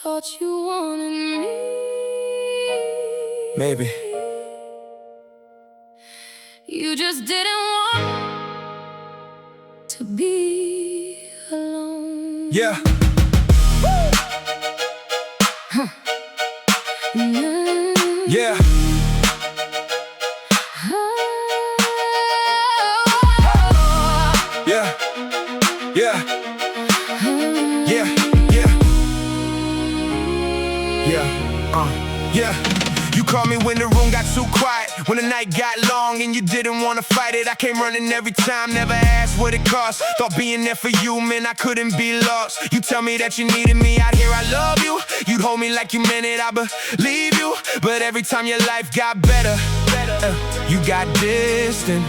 thought you wanted me. Maybe. You just didn't want to be alone. Yeah. Yeah. Yeah. Yeah. Yeah. Yeah. Yeah. You called me when the room got too quiet, when the night got long and you didn't want to fight it. I came running every time, never asked what it cost. Thought being there for you, man, I couldn't be lost. You tell me that you needed me out here, I love you. You'd hold me like you meant it, I believe you. But every time your life got better, you got distant.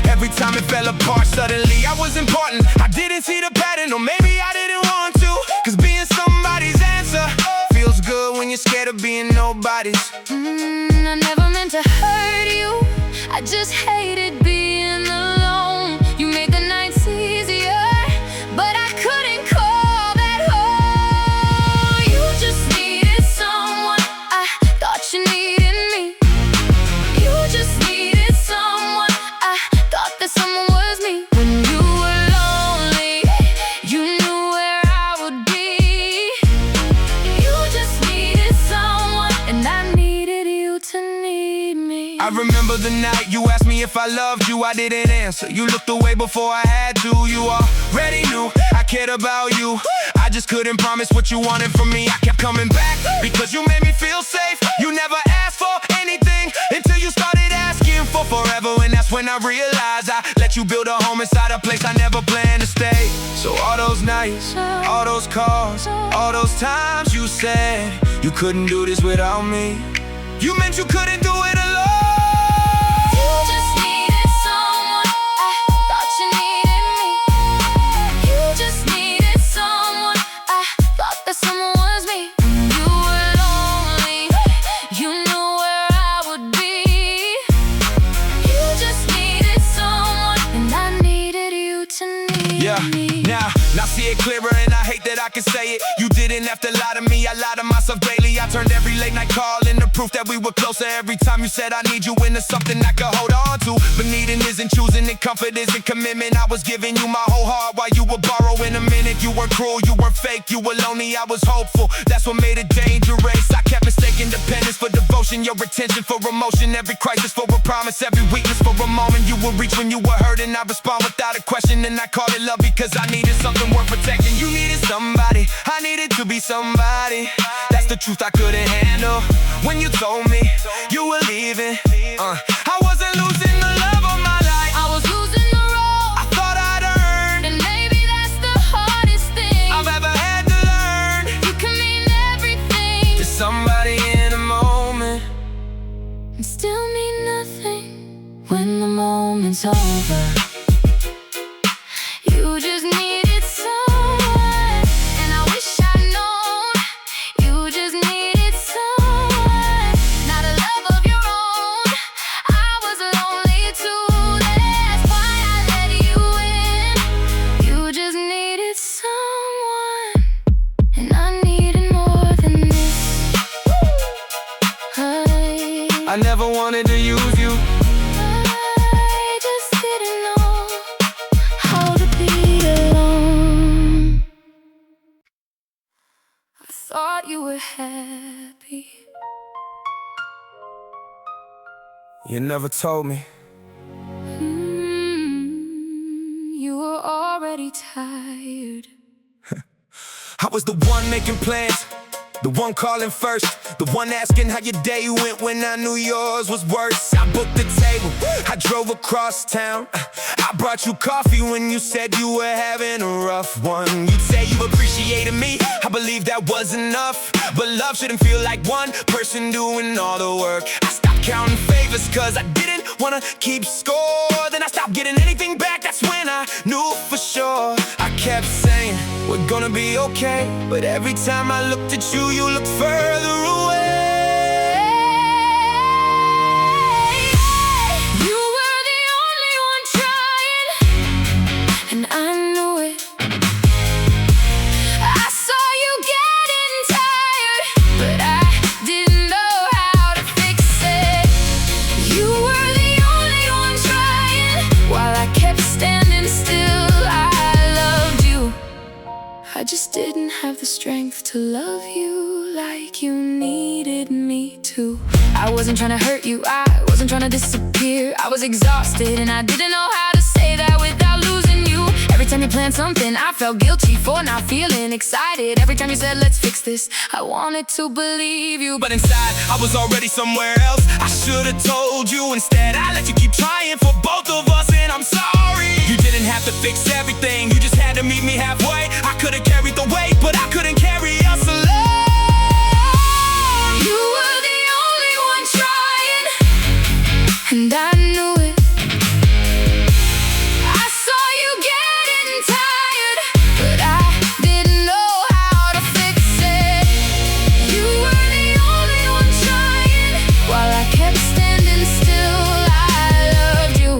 Every time it fell apart, suddenly I was important. I didn't see the pattern, or maybe I didn't want to. Cause being somebody's answer feels good when you're scared of being nobody's. I never meant to hurt you, I just hated being alone. You made the nights easier, but I couldn't call that home. You just needed someone, I thought you needed me. You just needed someone, I thought that someone was me. When you were lonely, you knew where I would be. You just needed someone, and I needed you to need me. I remember the night you asked me if I loved you, I didn't answer. You looked away before I had to. You already knew I cared about you, I just couldn't promise what you wanted from me. I kept coming back because you made me feel safe. You never asked for anything until you started asking for forever. And that's when I realized I let you build a home inside a place I never planned to stay. So all those nights, all those calls, all those times you said you couldn't do this without me, you meant you couldn't do it alone. You just needed someone, I thought you needed me. You just needed someone, I thought that someone was me. When you were lonely, you knew where I would be. You just needed someone, and I needed you to need me. Now see it clearer, and I hate that I can say it. You didn't have to lie to me, I lied to myself daily. I turned every late night call into proof that we were closer. Every time you said I need you into something I could hold on to. But needing isn't choosing, and comfort isn't commitment. I was giving you my whole heart while you were borrowing a minute. You weren't cruel, you weren't fake, you were lonely, I was hopeful. That's what made it dangerous. I kept mistaking dependence for devotion, your attention for emotion. Every crisis for a promise, every weakness for a moment. You would reach when you were hurt, and I respond without a question. And I called it love because I needed something worth protecting. You needed somebody, I needed to be somebody. That's the truth I couldn't handle when you told me you were leaving. I wasn't losing the love of my life, I was losing the role I thought I'd earned, and maybe that's the hardest thing I've ever had to learn. You can mean everything To somebody in a moment and still mean nothing when the moment's over. You just needed someone, and I wish I'd known. You just needed someone, not a love of your own. I was lonely too, that's why I let you in. You just needed someone, and I needed more than this. I never wanted to use you, I just didn't know how to be alone. I thought you were happy. you never told me. You were already tired. I was the one making plans, the one calling first, the one asking how your day went when I knew yours was worse. I booked the table, I drove across town, I brought you coffee when you said you were having a rough one. You'd say you appreciated me, I believe that was enough. But love shouldn't feel like one person doing all the work. I stopped counting favors cause I didn't wanna keep score. Then I stopped getting anything back, that's when I knew for sure. I kept saying, we're gonna be okay, but every time I looked at you, you looked further away. You were the only one trying, and I knew it. I saw you getting tired. just didn't have the strength to love you like you needed me to. I wasn't trying to hurt you, I wasn't trying to disappear. I was exhausted and I didn't know how to say that without losing you. Every time you planned something, I felt guilty for not feeling excited. Every time you said, let's fix this, I wanted to believe you. But inside, I was already somewhere else. I should've told you instead. I let you keep trying for both of us, and I'm sorry. You didn't have to fix everything, you just had to meet me halfway. I could've carried the weight, but I couldn't carry us alone. You were the only one trying, and I knew it. I saw you getting tired, but I didn't know how to fix it. You were the only one trying, while I kept standing still. I loved you,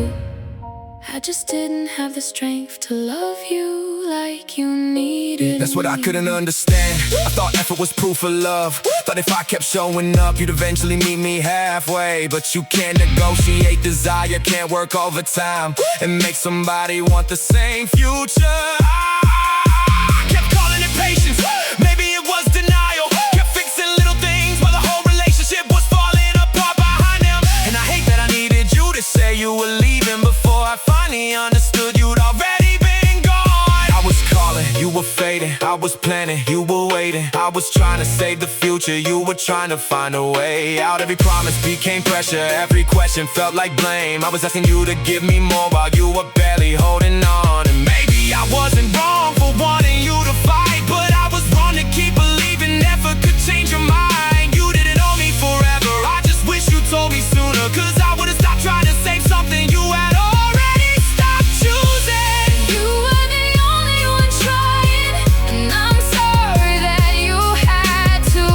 I just didn't have the strength to love you like you needed That's what I me. couldn't understand. I thought effort was proof of love. Thought if I kept showing up, you'd eventually meet me halfway. But you can't negotiate desire, can't work overtime and make somebody want the same future. I kept calling it patience, maybe it was denial. Kept fixing little things while the whole relationship was falling apart behind them. And I hate that I needed you to say you were leaving before I finally understood you'd already been gone. I was calling, you were fading, I was planning, you were waiting. I was trying to save the future, you were trying to find a way out. Every promise became pressure, every question felt like blame. I was asking you to give me more while you were barely holding on. And maybe I wasn't wrong for wanting you to fight, but I was wrong to keep believing effort could change your mind. You didn't owe me forever, I just wish you told me sooner, cause I would've stopped trying to save something you had already stopped choosing. You were the only one trying, and I'm sorry that you had to.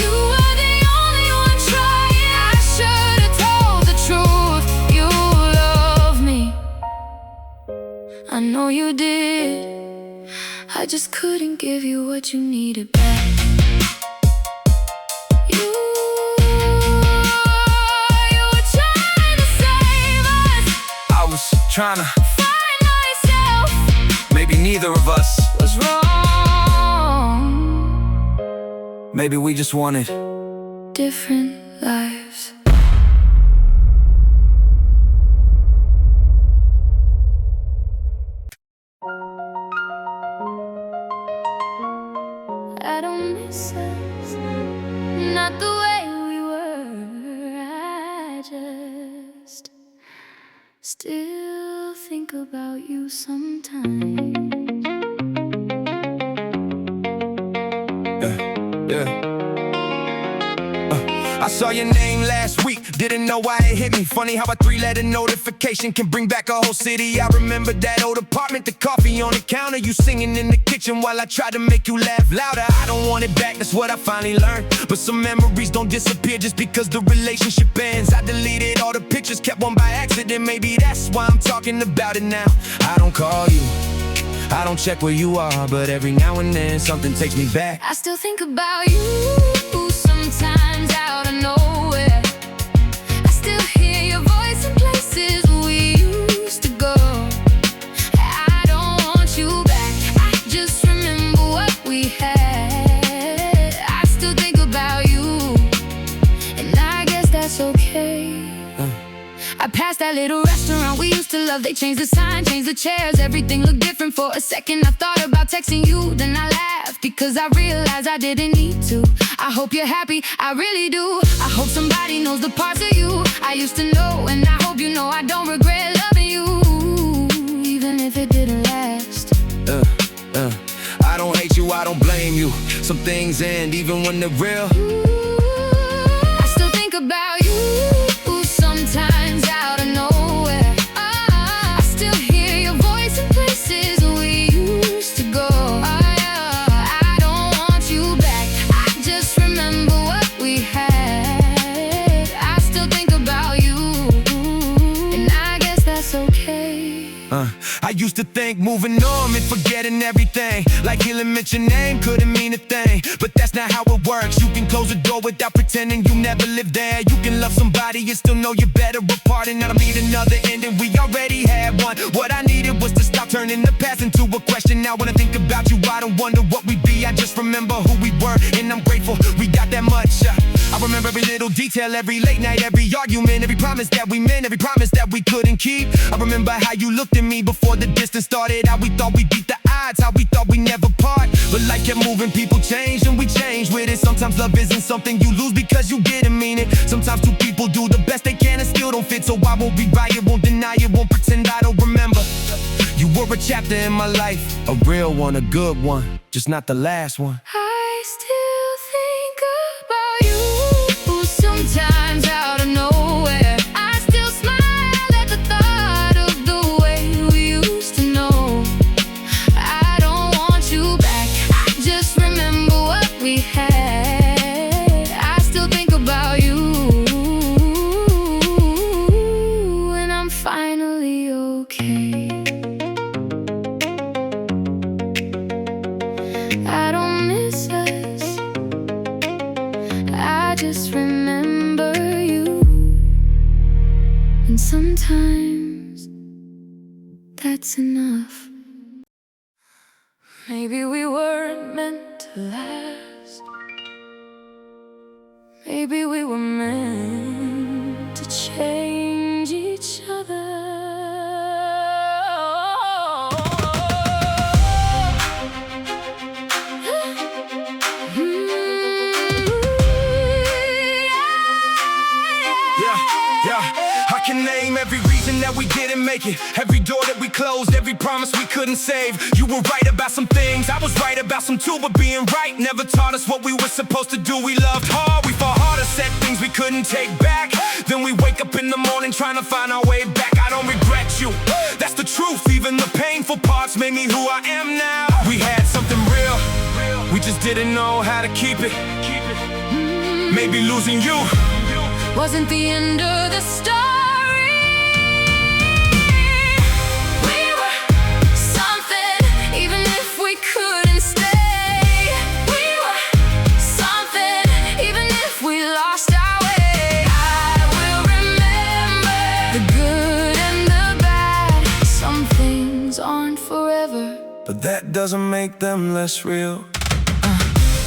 You were the only one trying, I should've told the truth. You love me, I know you did. I just couldn't give you what you needed back. You were trying to save us. I was trying to, Find myself maybe neither of us. was wrong. Maybe we just wanted Different lives. I don't miss us, not the way we were. I just still think about you sometimes. Yeah. I saw your name last week, didn't know why it hit me. Funny how a 3-letter notification can bring back a whole city. I remember that old apartment, the coffee on the counter, you singing in the kitchen while I tried to make you laugh louder. I don't want it back, that's what I finally learned. But some memories don't disappear just because the relationship ends. I deleted all the pictures, kept one by accident. Maybe that's why I'm talking about it now. I don't call you, I don't check where you are, but every now and then something takes me back. I still think about you sometimes out of nowhere. I still hear your voice in places we used to go. I don't want you back, I just remember what we had. I still think about you, and I guess that's okay. I passed that little restaurant we used to love. They changed the sign, changed the chairs, everything looked different for a second. I thought about texting you, then I laughed because I realized I didn't need to. I hope you're happy, I really do. I hope somebody knows the parts of you I used to know, and I hope you know I don't regret loving you, even if it didn't last. I don't hate you, I don't blame you. Some things end even when they're real. I still think about you sometimes out of nowhere. I still hear your voice in places we used to go. I don't want you back, I just remember what we had. I still think about you, and I guess that's okay. I used to think moving on meant forgetting everything, like he'll mention your name couldn't mean a thing. But that's not how it works. You can close the door without pretending you never lived there. You can love somebody and still know you're better apart, and I don't need another ending, we already had one. What I needed was to stop turning the past into a question. Now when I think about you, I don't wonder what we'd be. I just remember who we were, and I'm grateful we got that much. I remember every little detail, every late night, every argument, every promise that we meant, every promise that we couldn't keep. I remember how you looked at me before the distance started, how we thought we beat the odds, how we thought we never part. But life kept moving, people changed, and we changed with it. Sometimes love isn't something you lose because you didn't mean it. Sometimes two people do the best they can and still don't fit. So I won't be right, won't deny it, won't pretend I don't remember. You were a chapter in my life, a real one, a good one, just not the last one. I still think about you sometimes out of nowhere. I still smile at the thought of the way we used to know. I don't want you back, I just remember what we had. I still think about you, and I'm finally okay. I don't miss us, I just remember you. And sometimes that's enough. Maybe we weren't meant to last. Maybe we were meant to change each other. I can name every reason that we didn't make it, every door that we closed, every promise we couldn't save. You were right about some things, I was right about some too. But being right never taught us what we were supposed to do. We loved hard, we fought harder, said things we couldn't take back. Then we wake up in the morning trying to find our way back. I don't regret you, that's the truth. Even the painful parts made me who I am now. We had something real, we just didn't know how to keep it. Maybe losing you wasn't the end of the story. We were something, even if we couldn't stay. We were something, even if we lost our way. I will remember the good and the bad. Some things aren't forever, but that doesn't make them less real.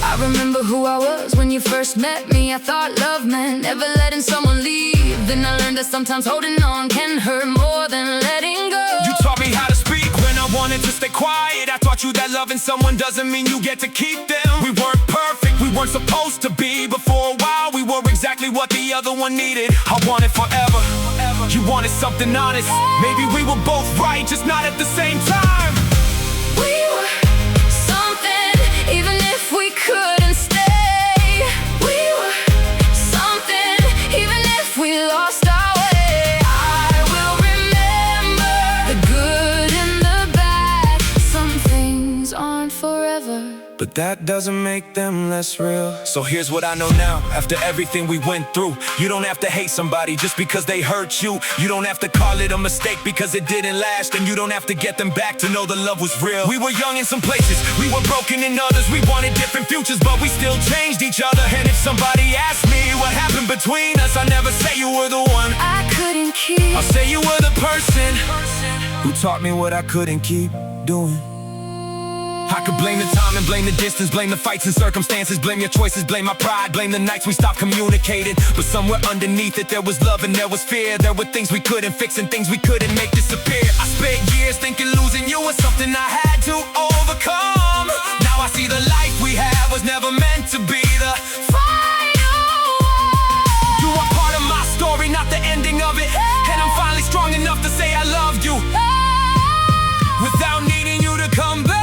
I remember who I was when you first met me. I thought love meant never letting someone leave. Then I learned that sometimes holding on can hurt more than letting go. You taught me how to speak when I wanted to stay quiet. I taught you that loving someone doesn't mean you get to keep them. We weren't perfect, we weren't supposed to be, but for a while we were exactly what the other one needed. I wanted forever, you wanted something honest. Maybe we were both right, just not at the same time. We were something, even if we couldn't stay. We were something, even if we lost our way. I will remember the good and the bad. Some things aren't forever, but that doesn't make them less real. So here's what I know now, after everything we went through. You don't have to hate somebody just because they hurt you. You don't have to call it a mistake because it didn't last. And you don't have to get them back to know the love was real. We were young in some places, we were broken in others. We wanted different futures, but we still changed each other. And if somebody asked me what happened between us, I never say you were the one I couldn't keep. I'll say you were the person who taught me what I couldn't keep doing. I could blame the time and blame the distance, blame the fights and circumstances, blame your choices, blame my pride, blame the nights we stopped communicating. But somewhere underneath it there was love and there was fear. There were things we couldn't fix and things we couldn't make disappear. I spent years thinking losing you was something I had to overcome. Now I see the life we had was never meant to be the final one. You are part of my story, not the ending of it. And I'm finally strong enough to say I loved you without needing you to come back.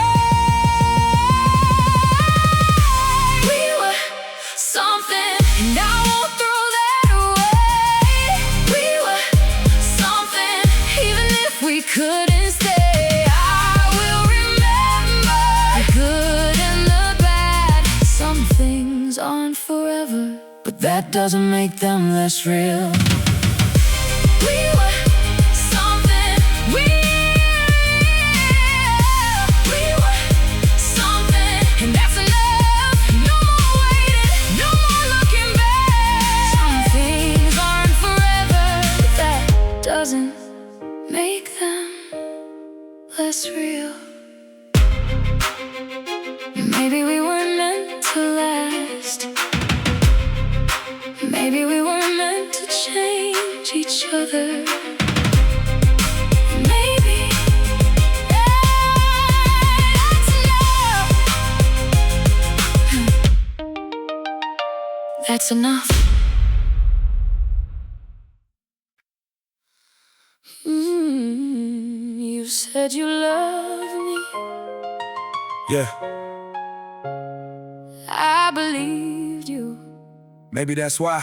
Couldn't stay. I will remember the good and the bad. Some things aren't forever, but that doesn't make them less real. We were something, we were something, and that's enough. No more waiting, no more looking back. Some things aren't forever, but that doesn't make them less real. Maybe we weren't meant to last. Maybe we weren't meant to change each other. Maybe that's enough. You said you loved me. Yeah, I believed you. maybe that's why.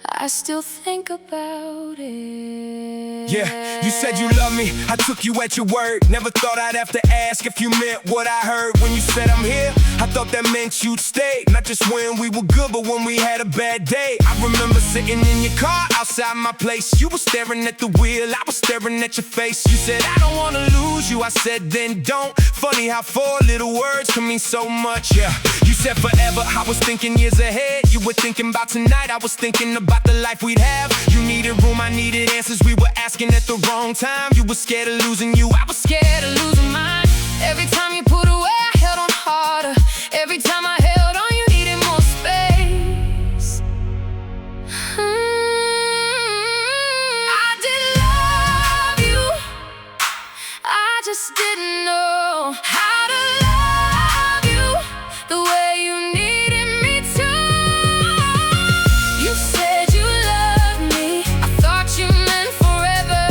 I still think about it. Yeah, you said you love me, I took you at your word. Never thought I'd have to ask if you meant what I heard. When you said I'm here, I thought that meant you'd stay. Not just when we were good, but when we had a bad day. I remember sitting in your car outside my place. You were staring at the wheel, I was staring at your face. You said, I don't wanna lose you, I said, then don't. Funny how 4 little words can mean so much, yeah. You said forever, I was thinking years ahead. You were thinking about tonight, I was thinking about the life we'd have. You needed room, I needed answers. We were asking at the wrong time. You were scared of losing you, I was scared of losing mine. Every time you put away, I held on harder. Every time I held on, you needed more space. I did love you, I just didn't know how to love you the way you needed me to. You said you loved me, I thought you meant forever.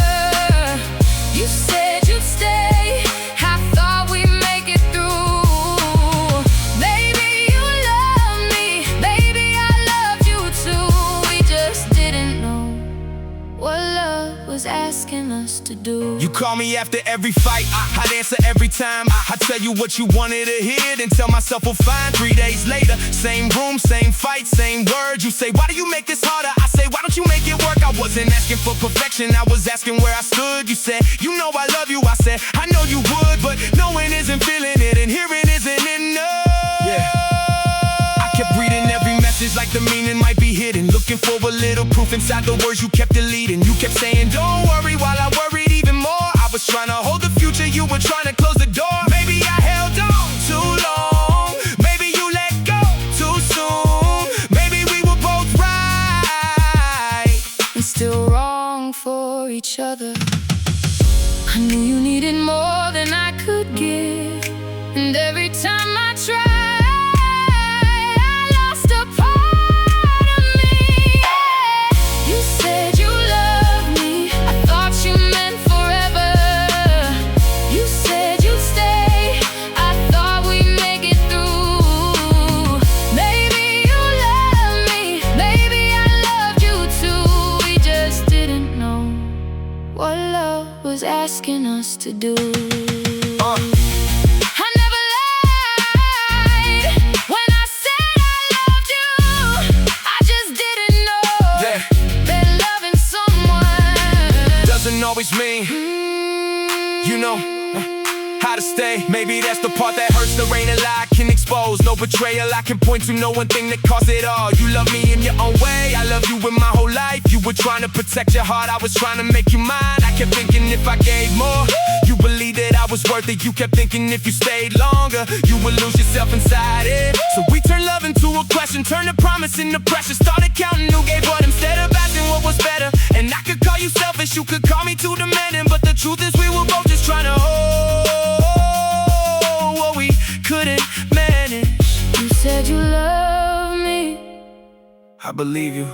You said you'd stay, I thought we'd make it through. Baby, you love me, baby, I loved you too. We just didn't know what love was asking us to do. You call me after every fight, I'd answer every time. I'd tell you what you wanted to hear, then tell myself we'll find. 3 days later, same room, same fight, same words. You say, why do you make this harder? I say, why don't you make it work? I wasn't asking for perfection, I was asking where I stood. You said, you know I love you. I said, I know you would, but knowing isn't feeling it, and hearing isn't enough. Yeah, I kept reading every message like the meaning might be hidden, looking for a little proof inside the words you kept deleting. You kept saying, don't worry, while I worried even more. I was trying to hold the future, you were trying to close the door. Maybe I held on too long, maybe you let go too soon. Maybe we were both right and still wrong for each other. I knew you needed more than I could give, and every time I tried, I lost a part of me. You said you loved me, I thought you meant forever. You said you'd stay, I thought we'd make it through. Maybe you loved me, maybe I loved you too. We just didn't know what love was asking us to do. I never lied when I said I loved you. I just didn't know that loving someone doesn't always mean you know how to stay. Maybe that's the part that hurts. There ain't a lie I can expose, no betrayal I can point to, no one thing that caused it all. You love me in your own way, I love you with my whole life. You were trying to protect your heart, I was trying to make you mine. I kept thinking if I gave more, you believed that I was worth it. You kept thinking if you stayed longer, you would lose yourself inside it. So we turned love into a question, turned a promise into pressure. Started counting who gave what instead of asking what was better. And I could call you selfish, you could call me too demanding, but the truth is we were both just trying to hold what we couldn't manage. You said you love me, I believe you.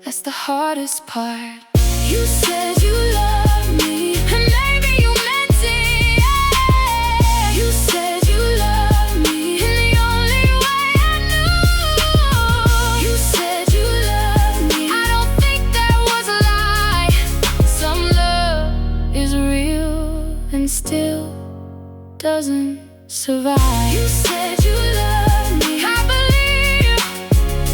That's the hardest part. You said you love me, and maybe you meant it, yeah. You said you love me in the only way I knew. You said you love me, I don't think that was a lie. Some love is real and still doesn't survive. You said you love me, I believe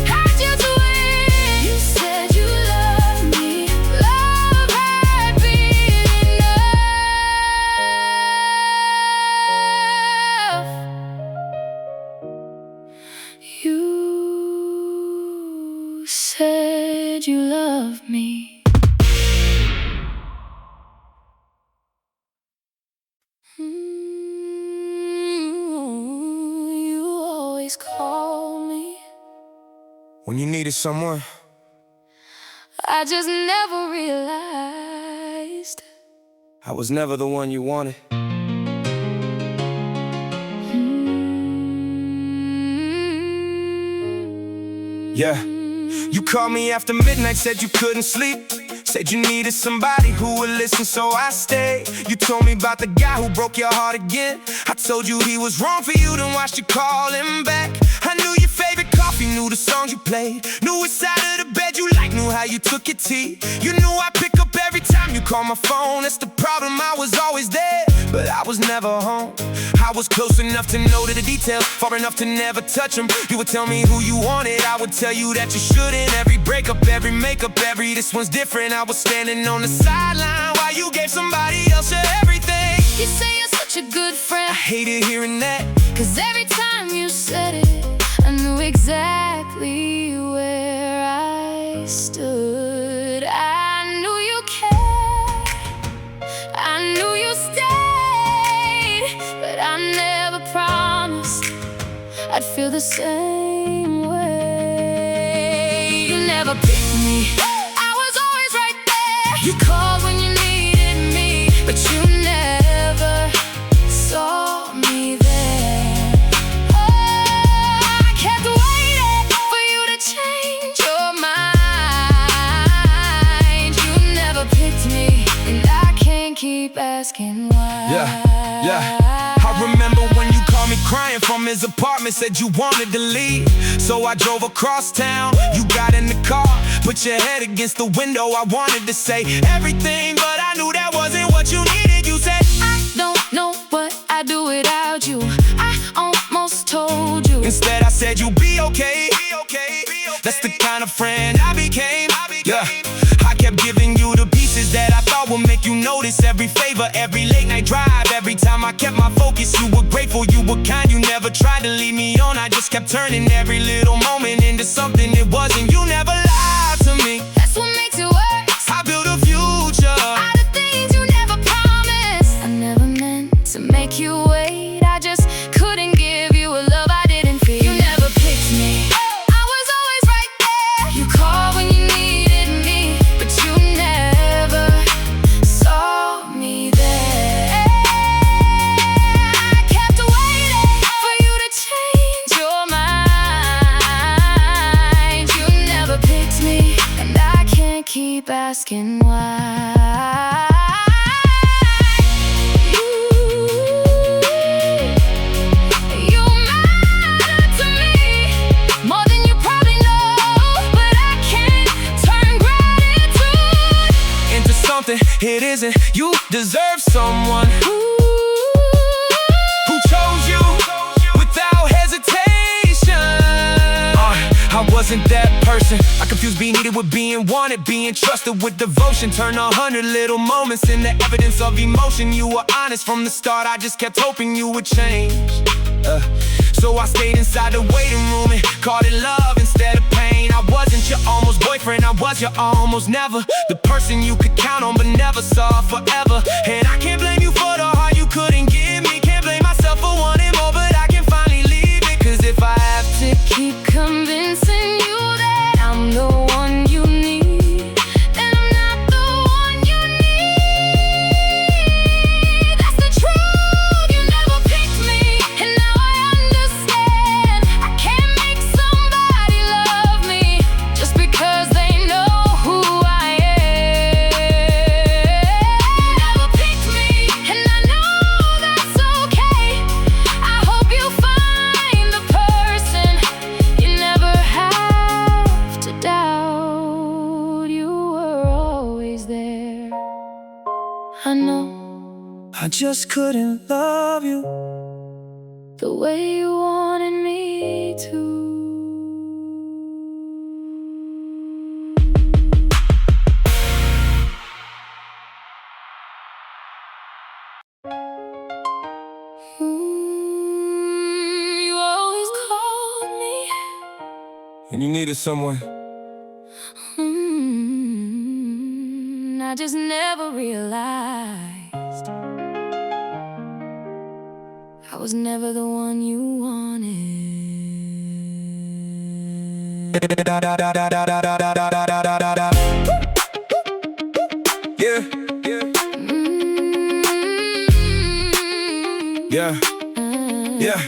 I just win. You said you love me, love had been enough. You said you love me. always call me when you needed someone. I just never realized I was never the one you wanted. Yeah. You called me after midnight, said you couldn't sleep. Said you needed somebody who would listen, so I stayed. You told me about the guy who broke your heart again. I told you he was wrong for you, then watched you call him back. I knew your favorite coffee, knew the songs you played, knew which side of the bed you liked, knew how you took your tea. You knew I'd pick up every time you called my phone. That's the problem, I was always there, but I was never home. I was close enough to know the details, far enough to never touch them. You would tell me who you wanted, I would tell you that you shouldn't. Every breakup, every makeup, every this one's different. I was standing on the sideline while you gave somebody else your everything. You say you're such a good friend. I hated hearing that, 'cause every time you said it, I knew exactly where I stood. I knew you cared, I knew you stayed, but I never promised I'd feel the same way. You never picked me, I was always right there. You called when you needed me, but you never saw me there. Oh, I kept waiting for you to change your mind. You never picked me, and I can't keep asking why. Yeah. I remember when you called me crying from his apartment, said you wanted to leave. So I drove across town, you got in the car, put your head against the window. I wanted to say everything, but I knew that wasn't what you needed. You said, I don't know what I'd do without you. I almost told you. Instead I said you'll be okay. That's the kind of friend I became. Yeah. I kept giving you the pieces that I thought would make you notice. Every favor, every late night drive, every time I kept my focus. You were grateful, you were kind, you never tried to lead me on. I just kept turning every little moment into something it wasn't. You never lied to me, That's what makes it worse. I built a future Out of things you never promised. I never meant to make you wait, I just couldn't give you a love I didn't feel. You never picked me, I was always right there. You called when you needed me, but you never saw me there. I kept waiting for you to change your mind. You never picked me, and I can't keep asking why. You matter to me more than you probably know, but I can't turn gratitude into something it isn't. You deserve someone who chose you without hesitation. I wasn't that person. I confused being needed with being wanted, being trusted with devotion. Turn 100 little moments into evidence of emotion. You were honest from the start, I just kept hoping you would change. So I stayed inside the waiting room and called it love instead of pain. I wasn't your almost boyfriend, I was your almost never. The person you could count on but never saw forever. And I can't blame you for the heart you couldn't give me. Can't blame myself for wanting more, but I can finally leave it. 'Cause if I have to keep convincing you that I'm the one you need, then I'm not the one you need. That's the truth, you never picked me, and now I understand. I can't make somebody love me just because they know who I am. You never picked me, and I know that's okay. I hope you find the person you never have to doubt. You were always there. I know I just couldn't love you the way you wanted me to. You always called me. and you needed someone. I just never realized I was never the one you wanted. Yeah, yeah, yeah, yeah.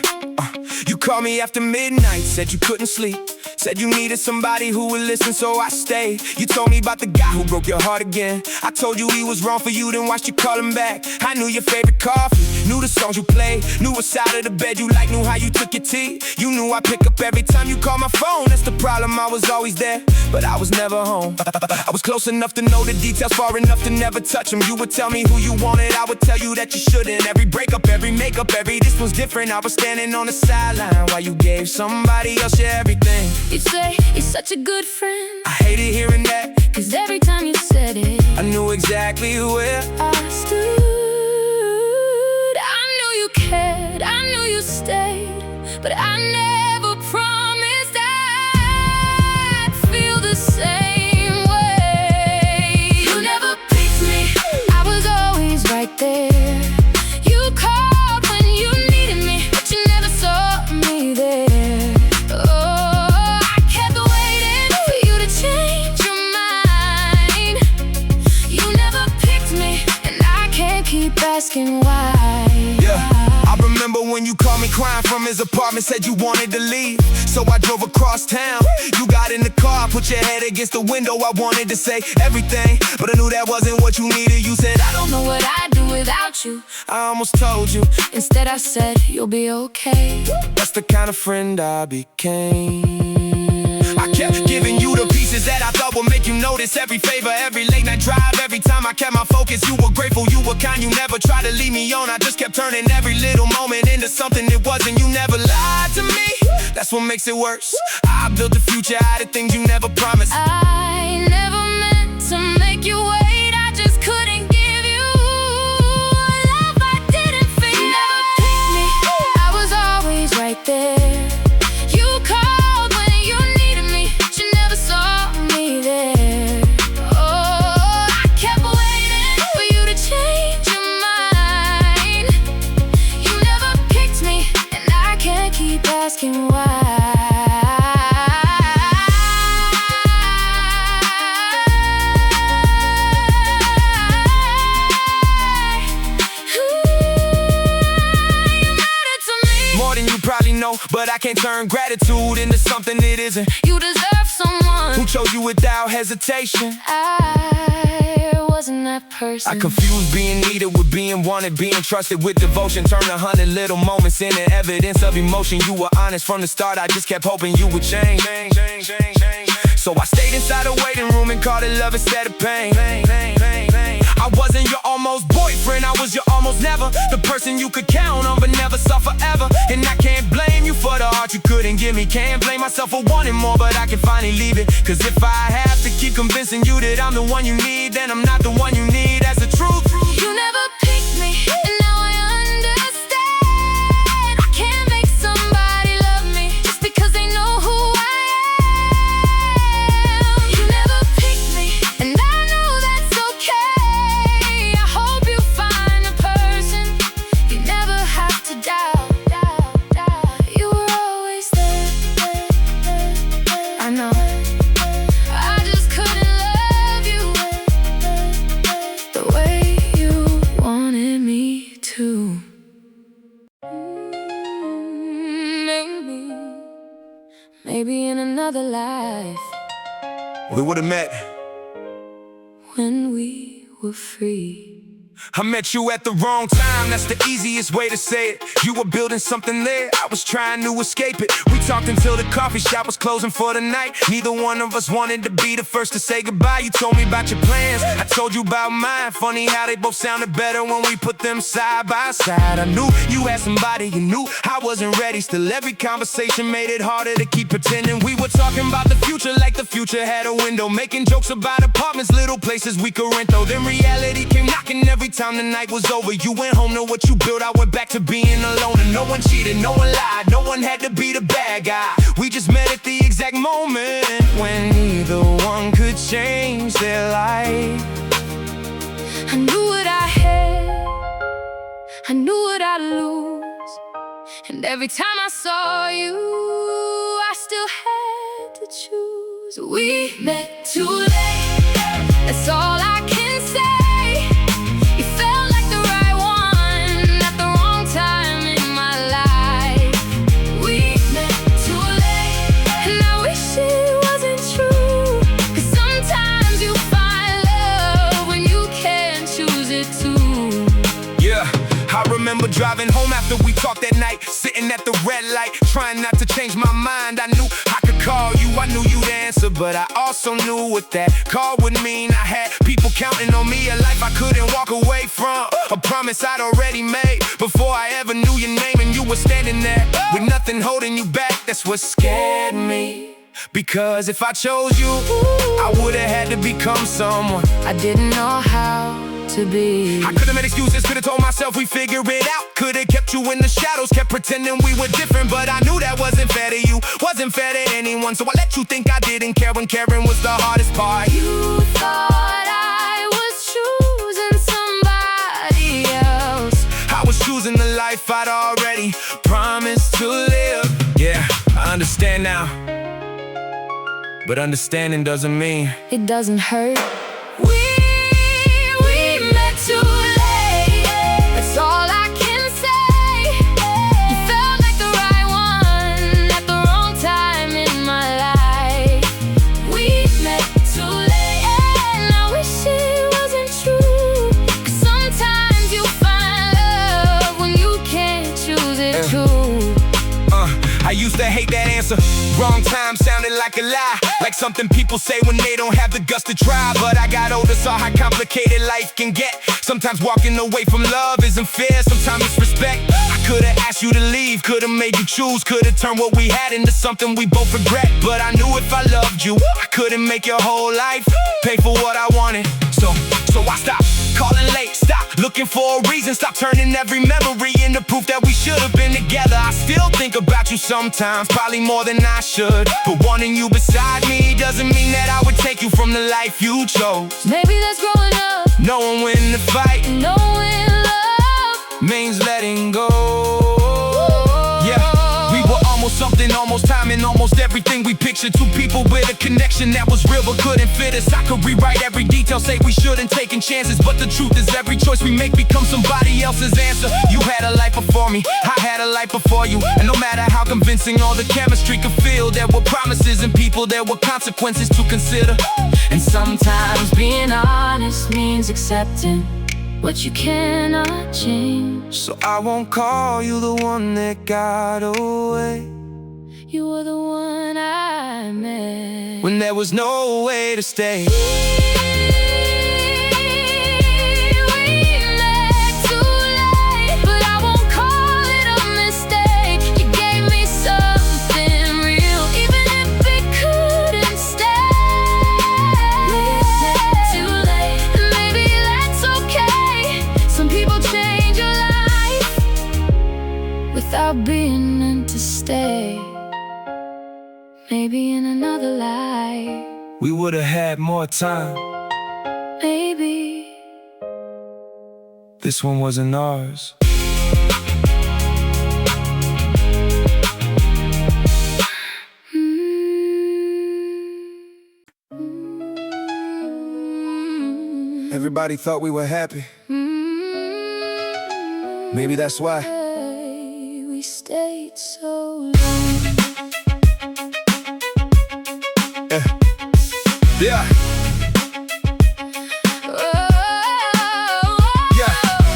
You called me after midnight, said you couldn't sleep. Said you needed somebody who would listen, so I stayed. You told me about the guy who broke your heart again. I told you he was wrong for you, then watched you call him back. I knew your favorite coffee, knew the songs you played, knew what side of the bed you liked, knew how you took your tea. You knew I'd pick up every time you called my phone. That's the problem, I was always there, but I was never home. I was close enough to know the details, far enough to never touch them. You would tell me who you wanted, I would tell you that you shouldn't. Every breakup, every makeup, every this was different. I was standing on the sideline while you gave somebody else your everything. You'd say, he's such a good friend. I hated hearing that, Cause every time you said it, I knew exactly where I stood. I knew you cared, I knew you stayed, but I never promised I'd feel the same way. You never picked me, I was always right there. You called when you needed me, but you never saw me there. Asking why. Yeah, I remember when you called me crying from his apartment, said you wanted to leave. So I drove across town. You got in the car, put your head against the window. I wanted to say everything, but I knew that wasn't what you needed. You said, I don't know what I'd do without you. I almost told you. Instead I said, you'll be okay. That's the kind of friend I became. I kept giving you the pieces that I thought would make you notice. Every favor, every late night drive, every time I kept my focus. You were grateful, you were kind, you never tried to leave me on. I just kept turning every little moment into something it wasn't. You never lied to me, that's what makes it worse. I built a future out of things you never promised. I never meant to make you wait, I just couldn't give you love I didn't feel. You never picked me, I was always right there. You called when you needed me, but you never saw me there. Oh, I kept waiting for you to change your mind. You never picked me, and I can't keep asking why. But I can't turn gratitude into something it isn't. You deserve someone who chose you without hesitation. I wasn't that person. I confused being needed with being wanted, being trusted with devotion. Turned 100 little moments into evidence of emotion. You were honest from the start, I just kept hoping you would change. So I stayed inside a waiting room and called it love instead of pain. I wasn't your almost boyfriend, I was your almost never. The person you could count on but never saw forever. And I can't blame you for the heart you couldn't give me. Can't blame myself for wanting more, but I can finally leave it. Cause if I have to keep convincing you that I'm the one you need, then I'm not the one you need, that's the truth. You never picked me, and now I understand. I can't make somebody love me just because they know who I am. You never picked me, and I know that's okay. I hope you find a person you never have to doubt. You were always there. I know. I just couldn't love you the way you wanted me to. Maybe in another life, we would've met when we were free. I met you at the wrong time, that's the easiest way to say it. You were building something there, I was trying to escape it. We talked until the coffee shop was closing for the night. Neither one of us wanted to be the first to say goodbye. You told me about your plans, I told you about mine. Funny how they both sounded better when we put them side by side. I knew you had somebody, you knew I wasn't ready. Still every conversation made it harder to keep pretending. We were talking about the future like the future had a window. Making jokes about apartments, little places we could rent though. Then reality came knocking every time the night was over. You went home to what you built, I went back to being alone. And no one cheated, no one lied, no one had to be the bad guy. We just met at the exact moment when neither one could change their life. I knew what I had, I knew what I'd lose. And every time I saw you, I still had to choose. We met too late, that's all I can say. You felt like the right one at the wrong time in my life. We met too late, and I wish it wasn't true. 'Cause sometimes you find love when you can't choose it too. Yeah, I remember driving home after we talked that night, sitting at the red light, trying not to change my mind. I knew I could call you, I knew you'd answer, but I also knew what that call would mean. I had people counting on me, a life I couldn't walk away from, a promise I'd already made before I ever knew your name. And you were standing there with nothing holding you back. That's what scared me, because if I chose you, I would've had to become someone I didn't know how to be. I could've made excuses, could've told myself we'd figure it out. Could've kept you in the shadows, kept pretending we were different. But I knew that wasn't fair to you, wasn't fair to anyone. So I let you think I didn't care when caring was the hardest part. You thought I was choosing somebody else. I was choosing the life I'd already promised to live. Yeah, I understand now, but understanding doesn't mean it doesn't hurt. We met too late, that's all I can say. You felt like the right one at the wrong time in my life. We met too late, and I wish it wasn't true. 'Cause sometimes you find love when you can't choose it too. I used to hate that answer. Wrong time sounded like a lie, like something people say when they don't have the guts to try. But I got older, saw how complicated life can get. Sometimes walking away from love isn't fair, sometimes it's respect. I could've asked you to leave, could've made you choose, could've turned what we had into something we both regret. But I knew if I loved you, I couldn't make your whole life pay for what I wanted. So I stopped calling late, stop looking for a reason, stop turning every memory into proof that we should have been together. I still think about you sometimes, probably more than I should. But wanting you beside me doesn't mean that I would take you from the life you chose. Maybe that's growing up, Knowing when to fight, knowing love means letting go. Yeah, we were almost something, almost time, and almost everything we pictured. Two people with a connection that was real but couldn't fit us. I could rewrite every detail, say we shouldn't taken chances, but the truth is every choice we make becomes somebody else's answer. You had a life before me, I had a life before you, and no matter how convincing all the chemistry could feel, there were promises and people, there were consequences to consider. And sometimes being honest means accepting what you cannot change. So I won't call you the one that got away, You were the one I met when there was no way to stay. We met too late, but I won't call it a mistake. You gave me something real, even if it couldn't stay. We met too late, and maybe that's okay. Some people change your life without being meant to stay. Maybe in another life, We would've had more time. maybe. This one wasn't ours. Everybody thought we were happy. Maybe that's why We stayed so long. Yeah,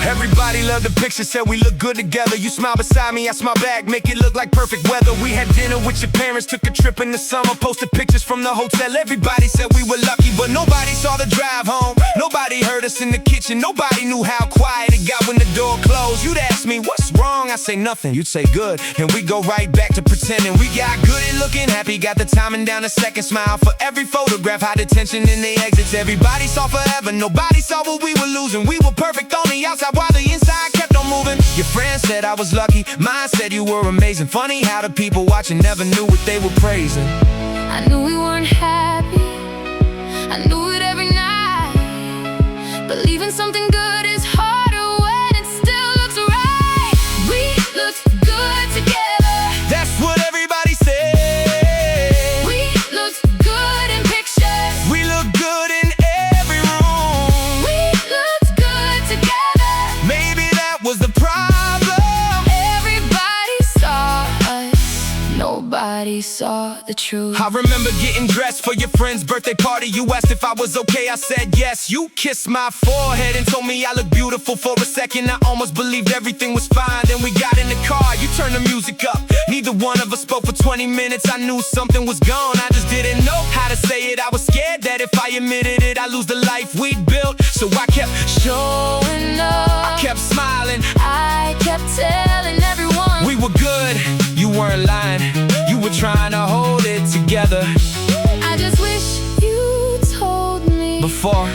everybody loved the picture, said we look good together. You smile beside me, I smile back, make it look like perfect weather. We had dinner with your parents, took a trip in the summer, posted pictures from the hotel. Everybody said we were lucky, but nobody saw the drive home. Nobody heard us in the kitchen, nobody knew how quiet it got when the door closed. You'd ask me, what's wrong? I say nothing, you'd say good, and we go right back to pretending we got good at looking happy. Got the timing down, a second smile for every photograph, hide attention in the exits. Everybody saw forever, nobody saw what we were losing. We were perfect on the outside while the inside kept on moving. Your friends said I was lucky, mine said you were amazing. Funny how the people watching never knew what they were praising. I knew we weren't happy, I knew it every night. Believing something good is harder when it still looks right. We looked good together, That's what everybody said. we looked Nobody saw the truth. I remember getting dressed for your friend's birthday party. You asked if I was okay, I said yes. You kissed my forehead and told me I looked beautiful. For a second I almost believed everything was fine. Then we got in the car, you turned the music up. Neither one of us spoke for 20 minutes. I knew something was gone, I just didn't know how to say it. I was scared that if I admitted it, I'd lose the life we'd built. So I kept showing up, I kept smiling, I kept telling everyone we were good. You weren't lying, you were trying to hold it together. I just wish you told me Before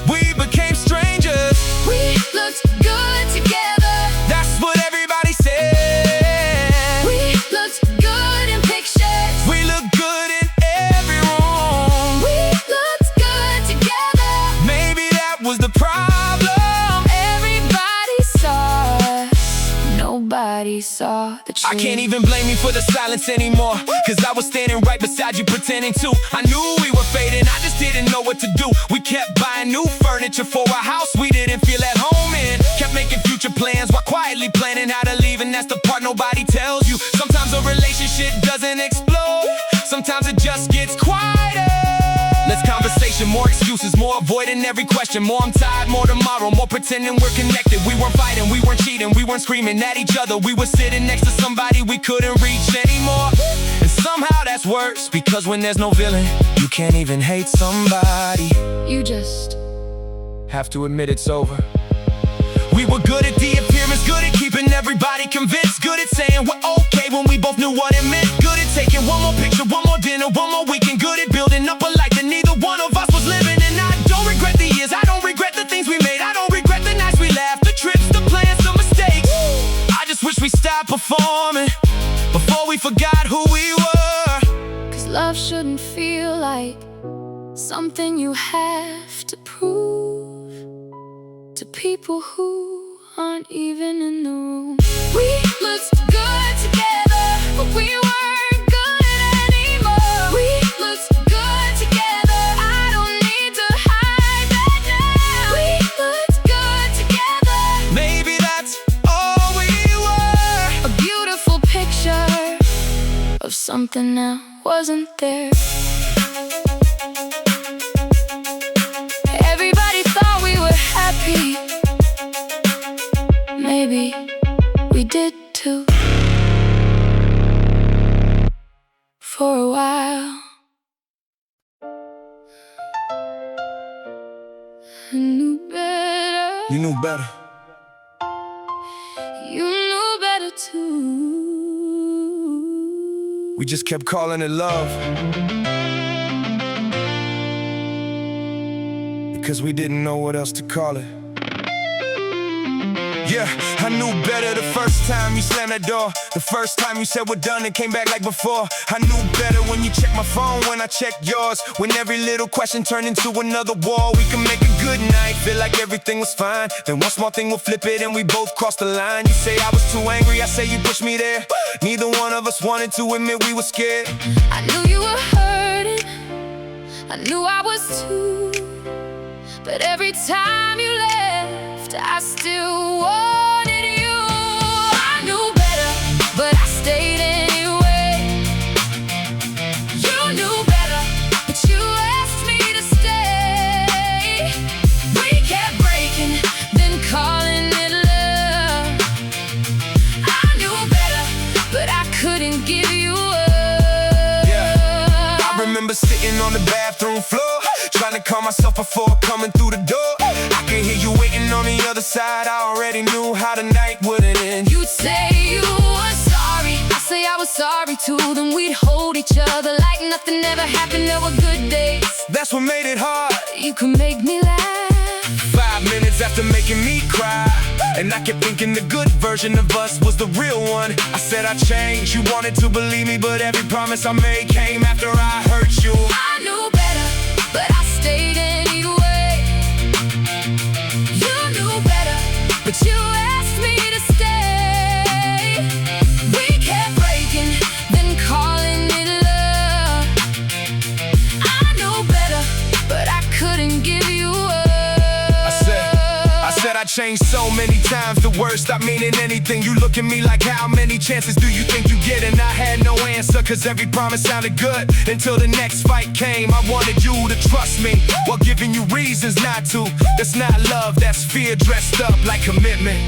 we became strangers, we looked good together. that's what everybody said. We looked good in pictures. We look good in every room. We looked good together. Maybe that was the problem. Everybody saw us. Nobody saw the truth. I can't even blame you for the silence anymore, cause I was standing right beside you pretending to. I knew we were fading, I just didn't know what to do. We kept buying new furniture for a house we didn't feel at home in. Kept making future plans while quietly planning how to leave, and that's the part nobody tells you. Sometimes a relationship doesn't explode, sometimes it just gets quieter. Less conversation, more excuses, more avoiding every question. More I'm tired, more tomorrow, more pretending we're connected. We weren't fighting, we weren't cheating, we weren't screaming at each other. We were sitting next to somebody we couldn't reach anymore. And somehow that's worse, because when there's no villain, you can't even hate somebody. You just Have to admit it's over. We were good at the appearance, good at keeping everybody convinced, good at saying we're okay when we both knew what it meant, good at taking one more picture, one more dinner, one more weekend, good at building up a life that neither one of us was living. And I don't regret the years, I don't regret the things we made, I don't regret the nights we laughed, the trips, the plans, the mistakes. I just wish we stopped performing before we forgot who we were. Cause love shouldn't feel like something you have to prove to people who aren't even in the room. We looked good together, but we weren't good anymore. We looked good together, I don't need to hide that now. We looked good together, Maybe that's all we were. a beautiful picture of something that wasn't there. Everybody thought we were happy. Maybe we did too. For a while I knew better. You knew better. You knew better too. We just kept calling it love, because we didn't know what else to call it. Yeah, I knew better the first time you slammed that door. The first time you said we're done and came back like before. I knew better when you checked my phone, when I checked yours. When every little question turned into another war. We can make a good night, feel like everything was fine. Then one small thing will flip it and we both crossed the line. You say I was too angry, I say you pushed me there. Neither one of us wanted to admit we were scared. I knew you were hurting, I knew I was too. But every time you left, I still wanted you. I knew better, but I stayed anyway. You knew better, but you asked me to stay. We kept breaking, then calling it love. I knew better, but I couldn't give you up. Yeah, I remember sitting on the bathroom floor, trying to calm myself before coming through the door. I could hear you waiting on the other side. I already knew how the night wouldn't end. You'd say you were sorry, I say I was sorry too. Then we'd hold each other like nothing ever happened. There were good days, That's what made it hard. you could make me laugh. 5 minutes after making me cry, and I kept thinking the good version of us was the real one. I said I'd change, you wanted to believe me, but every promise I made came after I hurt you. I knew better, but I stayed anyway. You knew better, but you asked me to stay. We kept breaking, then calling it love. I knew better, but I couldn't give you up. I said I'd changed so many times, the words stop meaning anything. You look at me like, how many chances do you think you get? And I had no answer, cause every promise sounded good until the next fight came. I wanted you to trust me while giving you reasons not to. That's not love, that's fear dressed up like commitment.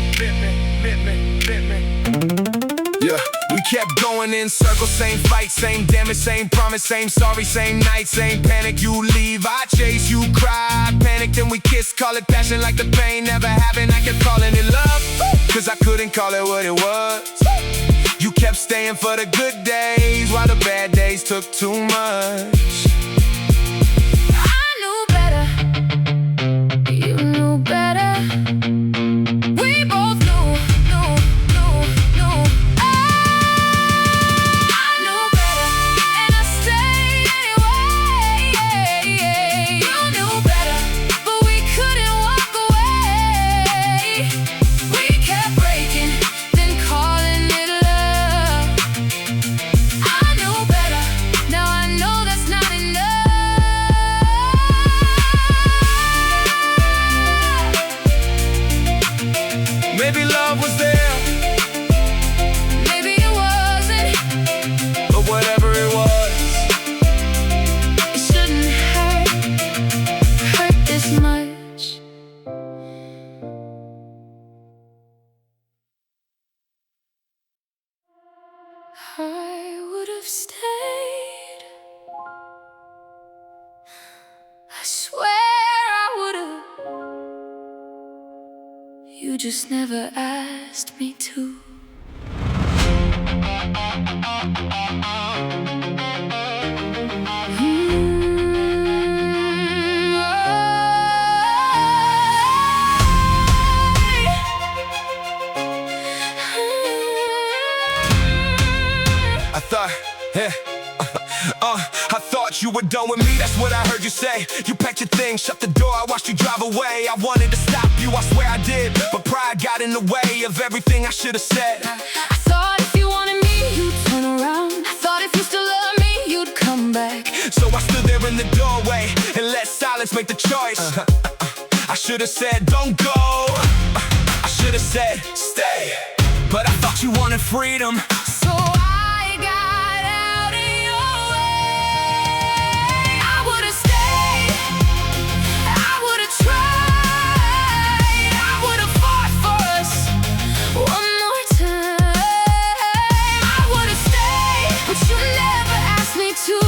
Yeah, we kept going in circles, same fight, same damage, same promise, same sorry, same night, same panic. You leave, I chase, you cry, panic, then we kiss, call it passion like the pain never happened. I kept calling it love, cause I couldn't call it what it was. You kept staying for the good days while the bad days took too much. I knew better, you knew better. We both knew. I knew better, and I stayed anyway. You knew better, but we couldn't walk away. We kept breaking, then calling it love. I knew better, now I know that's not enough. Maybe love was there, Maybe it wasn't, but whatever it was, it shouldn't hurt this much. I would have stayed. I swear I would have. You just never asked me to. I thought you were done with me, that's what I heard you say. You packed your things, shut the door, I watched you drive away. I wanted to stop you, I swear I did, but pride got in the way of everything I should have said. I thought if you wanted me, you'd turn around. I thought if you still loved me, you'd come back. So I stood there in the doorway and let silence make the choice. I should have said, don't go. I should have said, stay. But I thought you wanted freedom, So I got out of your way. I would have stayed, I would have tried, I would have fought for us one more time. I would have stayed, but you never asked me to.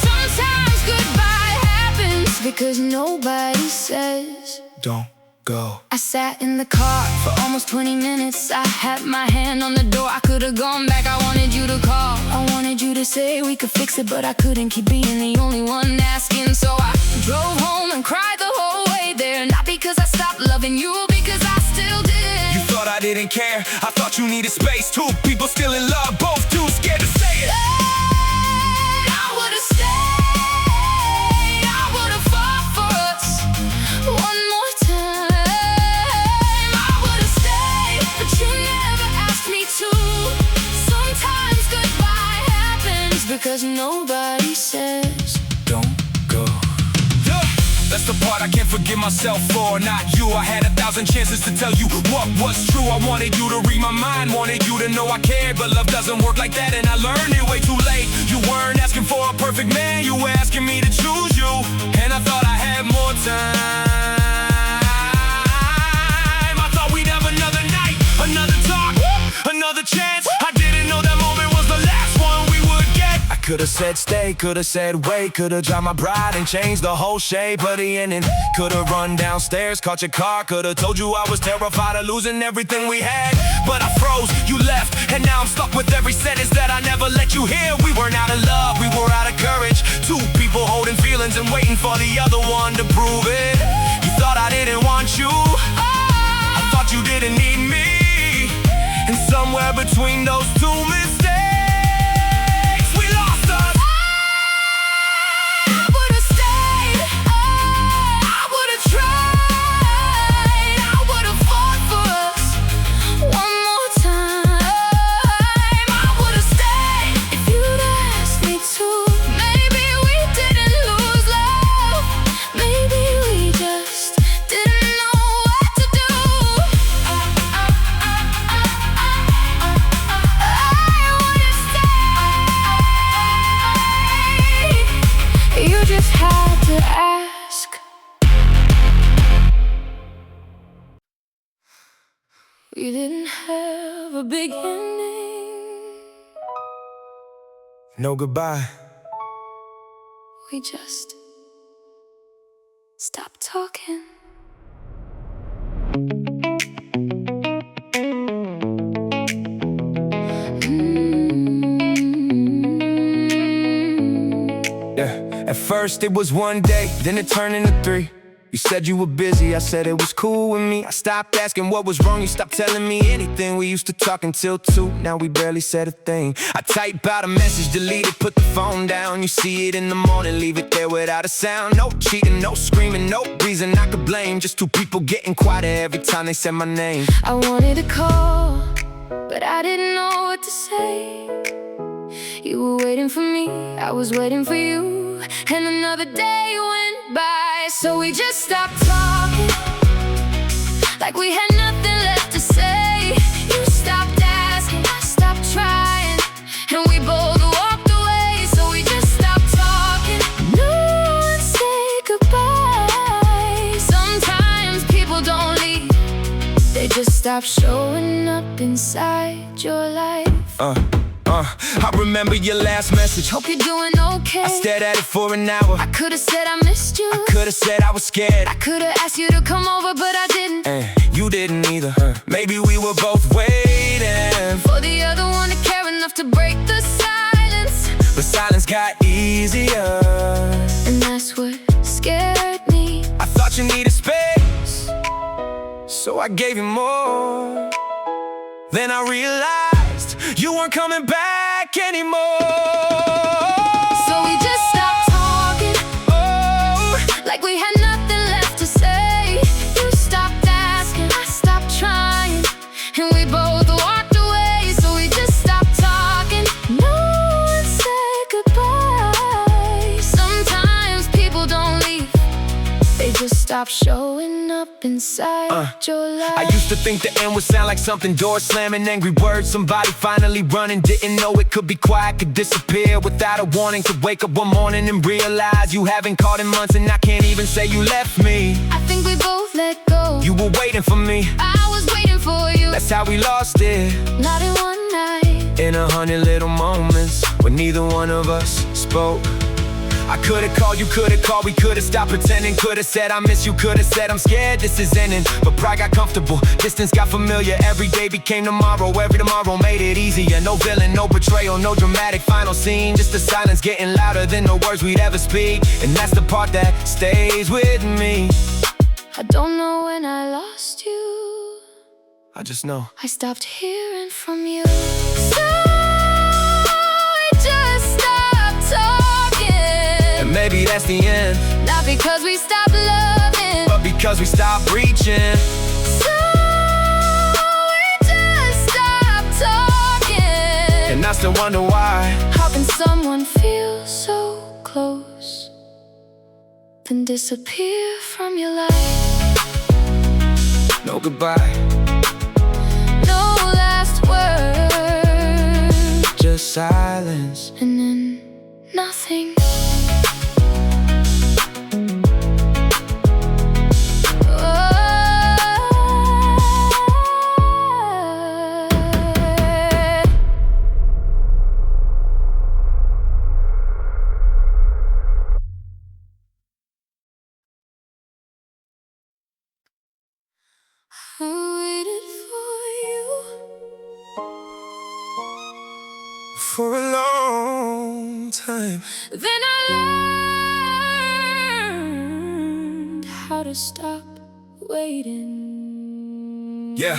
Sometimes goodbye happens because nobody says don't go. I sat in the car for almost 20 minutes. I had my hand on the door, I could've gone back. I wanted you to call, I wanted you to say we could fix it, but I couldn't keep being the only one asking. So I drove home and cried the whole way there. Not because I stopped loving you, because I still did. You thought I didn't care, I thought you needed space. Two people still in love, both too scared to say it. I would've stayed, I would've fought for us one more time. I would've stayed, but you never asked me to. Sometimes goodbye happens because nobody says don't go. That's the part I can't forgive myself for, not you. I had 1,000 chances to tell you what was true. I wanted you to read my mind, wanted you to know I cared, but love doesn't work like that, and I learned it way too late. You weren't asking for a perfect man, you were asking me to choose you, and I thought I had more time. I thought we'd have another night, another talk, another chance. I didn't know that moment was the last one we would get. I could've said stay, could've said wait, could've dropped my pride and changed the whole shape of the ending. Could've run downstairs, caught your car, could've told you I was terrified of losing everything we had. But I froze, you left, and now I'm stuck with every sentence that I never let you hear. We weren't out of love, we were out of courage. Two people holding feelings and waiting for the other one to prove it. You thought I didn't want you, I thought you didn't need me, and somewhere between those two mistakes, we lost us. I would've stayed, I would've tried, I would've fought for us one more time. I would've stayed if you'd asked me to. Maybe we didn't lose love, We didn't have a beginning. No goodbye. We just stopped talking. Yeah, at first it was one day, then it turned into three. You said you were busy, I said it was cool with me. I stopped asking what was wrong, you stopped telling me anything. We used to talk until 2, now we barely said a thing. I type out a message, delete it, put the phone down. You see it in the morning, leave it there without a sound. No cheating, no screaming, no reason I could blame. Just two people getting quieter every time they said my name. I wanted to call, but I didn't know what to say. You were waiting for me, I was waiting for you, and another day went by. So we just stopped talking, like we had nothing left to say. You stopped asking, I stopped trying, and we both walked away. So we just stopped talking. No one said goodbye. Sometimes people don't leave, they just stop showing up inside your life. I remember your last message. Hope you're doing okay. I stared at it for an hour. I could've said I missed you. I could've said I was scared. I could've asked you to come over, but I didn't. And you didn't either. Maybe we were both waiting for the other one to care enough to break the silence. but silence got easier, and that's what scared me. I thought you needed space, so I gave you more. Then I realized you weren't coming back anymore. So we just stopped talking, Oh, like we had nothing left to say. You stopped asking, I stopped trying, and we both walked away. So we just stopped talking. No one said goodbye. Sometimes people don't leave, they just stop showing up inside your life. I used to think the end would sound like something door slamming, angry words, somebody finally running. Didn't know it could be quiet, could disappear without a warning. Could wake up one morning and realize you haven't called in months, and I can't even say you left me. I think we both let go. You were waiting for me, I was waiting for you. that's how we lost it. Not in one night, In 100 little moments when neither one of us spoke. I could've called, you could've called, we could've stopped pretending. Could've said I miss you, could've said I'm scared this is ending. But pride got comfortable, distance got familiar. Every day became tomorrow, every tomorrow made it easier. No villain, no betrayal, no dramatic final scene. Just the silence getting louder than the words we'd ever speak. And that's the part that stays with me. I don't know when I lost you, I just know I stopped hearing from you. So we just stopped talking. and maybe that's the end, Not because we stopped loving, but because we stopped reaching. so we just stopped talking. And I still wonder why. How can someone feel so close, then disappear from your life? No goodbye, No last word, just silence. and then nothing. I waited for you For a long time. then I learned how to stop waiting. Yeah,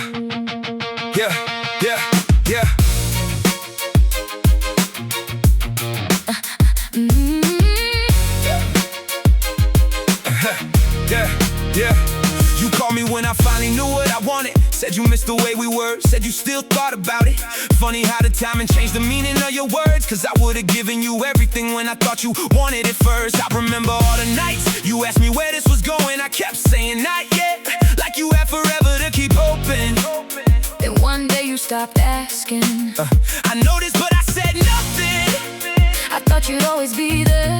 yeah, yeah, yeah. Yeah, yeah. You called me when I finally knew what I wanted. Said you missed the way we were, said you still thought about it. Funny how the timing changed the meaning of your words, cause I would've given you everything when I thought you wanted it first. I remember all the nights you asked me where this was going. I kept saying not yet, like you had forever to keep hoping. Then one day you stopped asking. I noticed but I said nothing. I thought you'd always be there.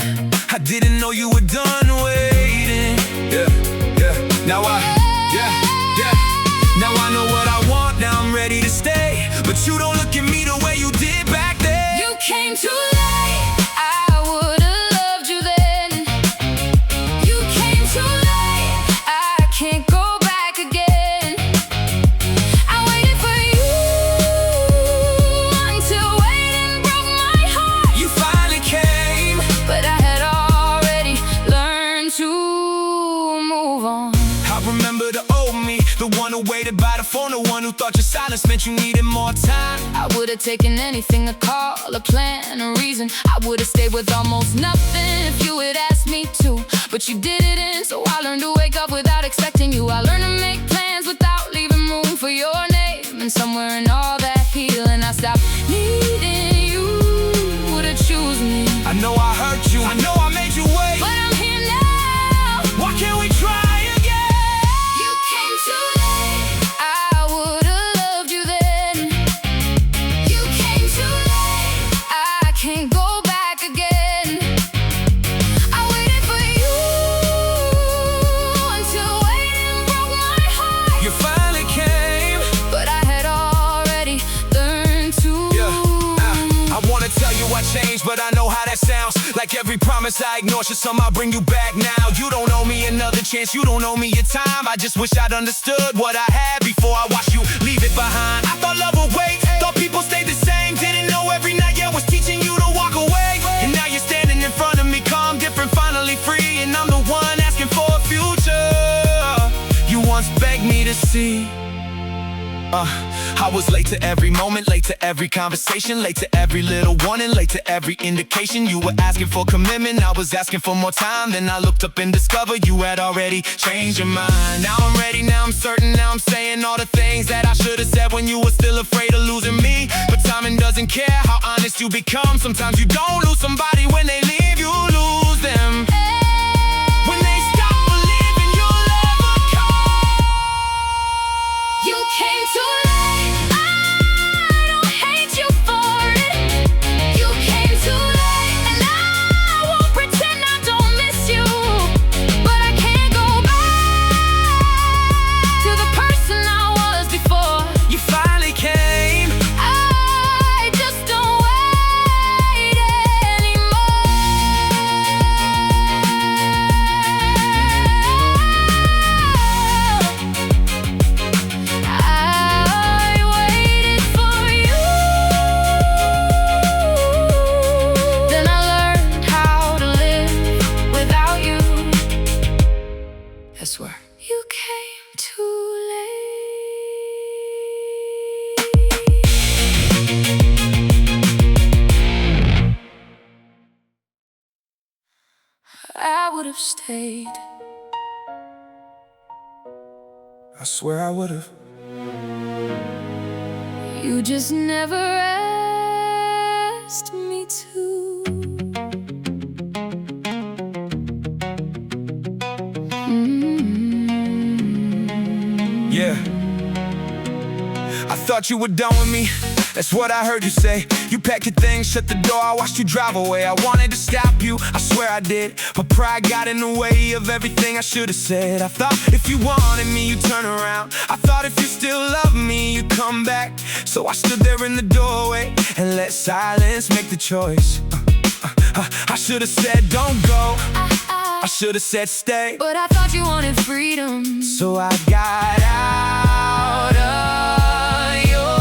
I didn't know you were done waiting. Yeah, yeah. Now I know what I want now. you don't look at me the way you did back then. You came too late, I would've loved you then. You came too late, I can't go back again. I waited for you until waiting broke my heart. You finally came, but I had already learned to move on. I remember the old me, the one who waited by the phone, the one who thought your silence meant you needed more time. I would've taken anything, a call, a plan, a reason. I would've stayed with almost nothing if you had asked me to, but you didn't, so I learned to wake up without expecting you. I learned to make plans without leaving room for your name. And somewhere in all that healing, I stopped needing you to choose me. I know I hurt you, I know I made you wait, but I'm here now. why can't we try again? You came too late, I would've loved you then. You came too late, I can't go back again. I waited for you until waiting broke my heart. You finally came, but I had already learned to. I wanna tell you I changed, but I know how that sounds. Like every promise I ignore should somehow bring you back now. You don't owe me another chance, you don't owe me your time. I just wish I'd understood what I had before I watched you leave it behind. I thought love would wait, thought people stayed the same. Didn't know every night, yeah, was teaching you to walk away. And now you're standing in front of me, calm, different, finally free. And I'm the one asking for a future you once begged me to see. I was late to every moment, late to every conversation, late to every little warning, late to every indication. You were asking for commitment, I was asking for more time. Then I looked up and discovered you had already changed your mind. Now I'm ready, now I'm certain, now I'm saying all the things that I should have said when you were still afraid of losing me. But timing doesn't care how honest you become. Sometimes you don't lose somebody when they leave, you lose them when they stop believing you'll ever come. You came too late, I don't hate you for it. You came too late, and I won't pretend I don't miss you. But I can't go back to the person I was before. You finally came, I just don't wait anymore. I waited for you, then I learned how to live without you. I swear. You came too late. I would have stayed. I swear I would've. You just never asked me to. Yeah, I thought you were done with me, that's what I heard you say. You packed your things, shut the door, I watched you drive away. I wanted to stop you, I swear I did, but pride got in the way of everything I should have said. I thought if you wanted me, you'd turn around. I thought if you still love me, you'd come back. So I stood there in the doorway and let silence make the choice. I should have said don't go, I should have said stay, But I thought you wanted freedom, so I got out of your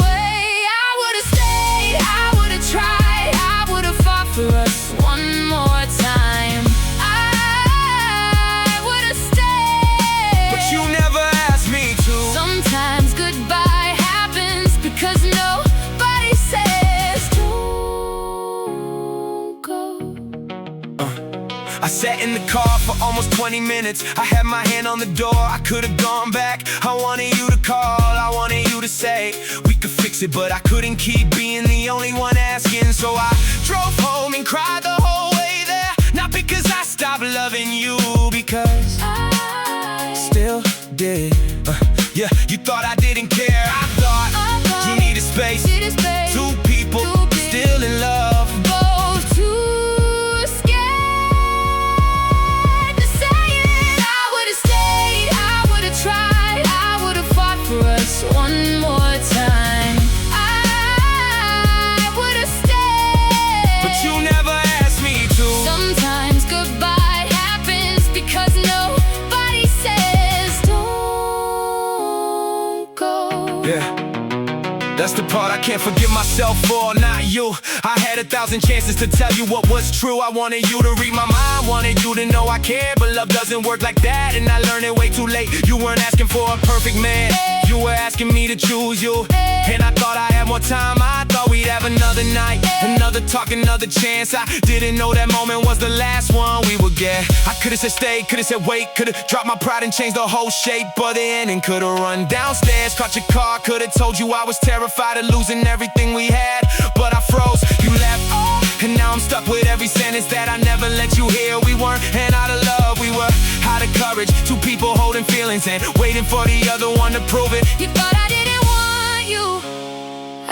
way. I would've stayed, I would've tried, I would've fought for us one more time. I would've stayed, but you never asked me to. sometimes goodbye happens because nobody says don't go. I sat in the car for almost 20 minutes. I had my hand on the door, I could have gone back. I wanted you to call, I wanted you to say we could fix it, but I couldn't keep being the only one asking. So I drove home and cried the whole way there. Not because I stopped loving you, because I still did. Yeah, you thought I didn't care. I thought you needed space. Two people still in love, both too scared to say it. I would've stayed, I would've tried, I would've fought for us one more time. can't forgive myself for not you. I had 1,000 chances to tell you what was true. I wanted you to read my mind, wanted you to know I care. But love doesn't work like that, and I learned it way too late. You weren't asking for a perfect man, you were asking me to choose you. And I thought I had more time, I thought we'd have another night, another talk, another chance. I didn't know that moment was the last one we would get. I could've said stay, could've said wait, could've dropped my pride and changed the whole shape of the ending. Could've run downstairs, caught your car, could've told you I was terrified of losing everything we had. But I froze, you left, and now I'm stuck with every sentence that I never let you hear. We weren't out of love, we were out of courage. Two people holding feelings and waiting for the other one to prove it. You thought I didn't want you,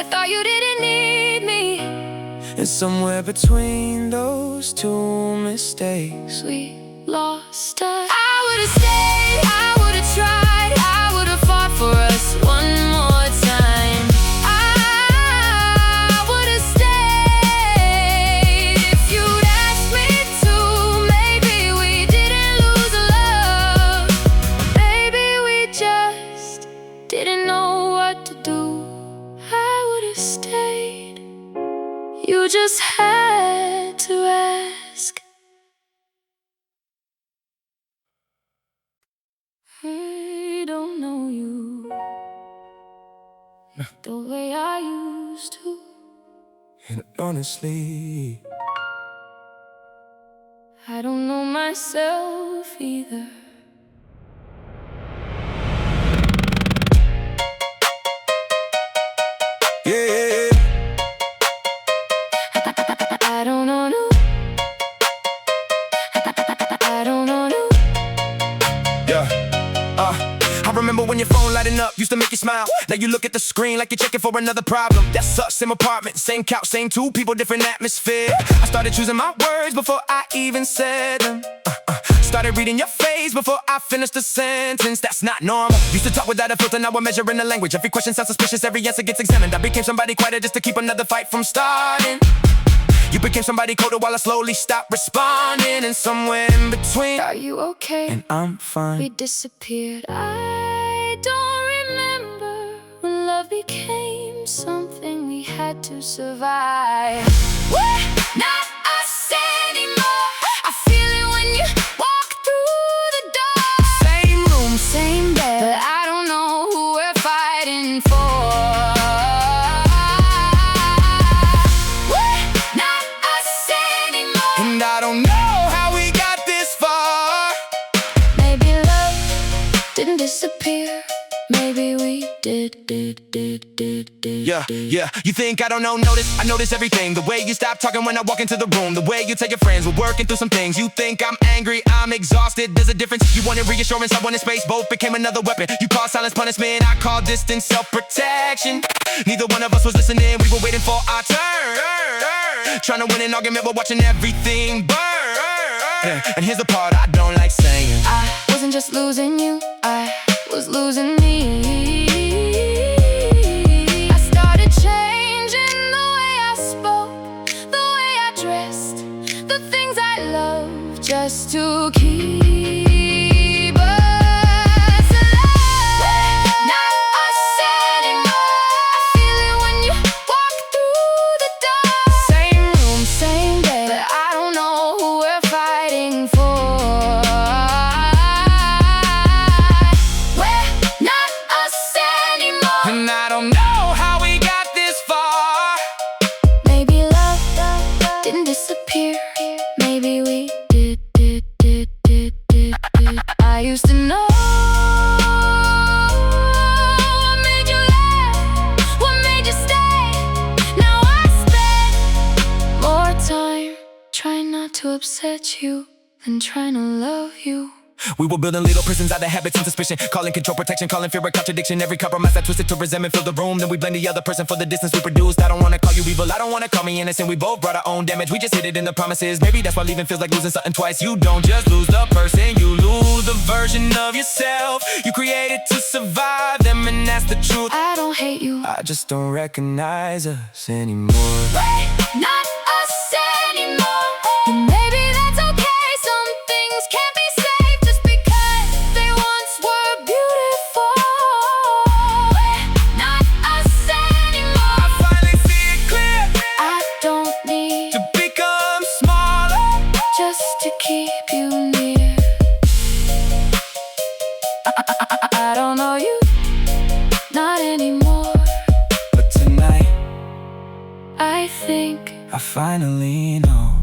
I thought you didn't need me. And somewhere between those two mistakes, we lost touch. I would've stayed, I would've tried, I would've fought for us one more time. I would've stayed if you'd asked me to. Maybe we didn't lose love, maybe we just didn't know what to do. I would've stayed, you just had to ask. I don't know you the way I used to. and honestly, I don't know myself either. yeah. I don't know, no. I don't know, no. I remember when your phone lighting up used to make you smile. Now you look at the screen like you're checking for another problem. That's us, same apartment, same couch, same two people, different atmosphere. I started choosing my words before I even said them. Started reading your face before I finished the sentence. That's not normal. Used to talk without a filter, now we're measuring the language. Every question sounds suspicious, every answer gets examined. I became somebody quieter just to keep another fight from starting. You became somebody colder while I slowly stopped responding. And somewhere in between, Are you okay? and I'm fine. We disappeared. I don't remember when love became something we had to survive. We're not us anymore. I feel it when you walk through the door. Same room, Same bed, but I don't know who we're fighting for. We're not us anymore. and I don't know how we got this far. Maybe love didn't disappear. Maybe we did. Yeah. You think I don't know? Notice, I notice everything. The way you stop talking when I walk into the room, the way you tell your friends, we're working through some things. You think I'm angry, I'm exhausted. There's a difference. You wanted reassurance, I wanted space. Both became another weapon. You call silence punishment, I call distance self-protection. Neither one of us was listening. We were waiting for our turn, trying to win an argument, but watching everything burn. And here's the part I don't like saying. I wasn't just losing you, I was losing me. I started changing the way I spoke, the way I dressed, the things I loved, just to keep us alive. Not us anymore. I feel it when you walk through the door. Same room, Same bed, but I don't know who we're fighting for. We're not us anymore. and I don't know how we got this far. Maybe love didn't disappear. Maybe we did. I used to know what made you laugh, what made you stay. Now I spend more time trying not to upset you than trying to love you. We were building little prisons out of habits and suspicion, calling control protection, calling fear a contradiction. Every compromise I twisted to resentment filled the room. Then we blame the other person for the distance we produced. I don't wanna call you evil, I don't wanna call me innocent. We both brought our own damage, we just hid it in the promises. Maybe that's why leaving feels like losing something twice. You don't just lose the person, you lose the version of yourself you created to survive them, and that's the truth. I don't hate you. I just don't recognize us anymore. We're not us anymore. And maybe that's okay. Some things can't be saved just because they once were beautiful. We're not us anymore. I think I finally know.